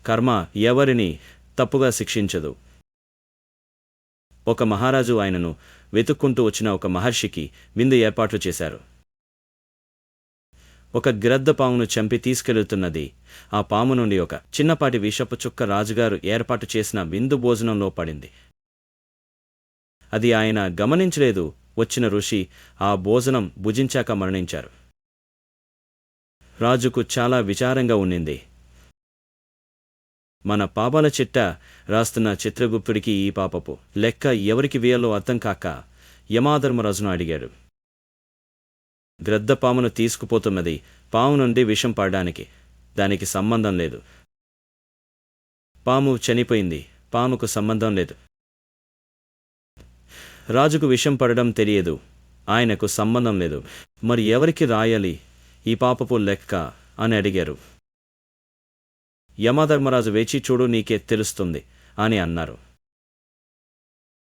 కర్మ ఎవరిని తప్పుగా శిక్షించదు. ఒక మహారాజు ఆయనను వెతుక్కుంటూ వచ్చిన ఒక మహర్షికి విందు ఏర్పాట్లు చేశారు. ఒక గ్రద్ద పామును చంపి తీసుకెళ్తున్నది. ఆ పాము నుండి ఒక చిన్నపాటి విషపు చుక్క రాజుగారు ఏర్పాటు చేసిన విందు భోజనంలో పడింది. అది ఆయన గమనించలేదు. వచ్చిన ఋషి ఆ భోజనం భుజించాక మరణించారు. రాజుకు చాలా విచారంగా ఉండింది. మన పాపాల చిట్ట రాస్తున్న చిత్రగుప్తుడికి ఈ పాపపు లెక్క ఎవరికి వేయాలో అర్థం కాక యమధర్మరాజును అడిగాడు. గ్రద్ద పామును తీసుకుపోతున్నది. పాము నుండి విషం పడడానికి దానికి సంబంధం లేదు. పాము చనిపోయింది. పాముకు సంబంధం లేదు. రాజుకు విషం పడడం తెలియదు. ఆయనకు సంబంధం లేదు. మరి ఎవరికి రాయాలి ఈ పాపపు లెక్క అని అడిగారు. యమధర్మరాజు వేచి చూడు, నీకే తెలుస్తుంది అని అన్నారు.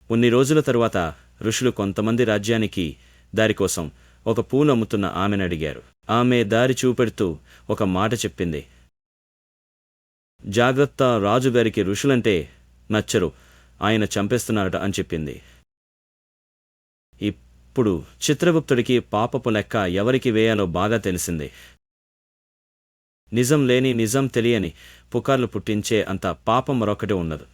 కొన్ని రోజుల తరువాత ఋషులు కొంతమంది రాజ్యానికి దారికోసం ఒక పూలు అమ్ముతున్న ఆమెను అడిగారు. ఆమె దారి చూపెడుతూ ఒక మాట చెప్పింది. జాగ్రత్త, రాజుగారికి ఋషులంటే నచ్చరు, ఆయన చంపేస్తున్నారట అని చెప్పింది. ఇప్పుడు చిత్రగుప్తుడికి పాపపు లెక్క ఎవరికి వేయాలో బాగా తెలిసింది. నిజం లేని, నిజం తెలియని పుకార్లు పుట్టించే అంత పాపం మరొకటి ఉండదు.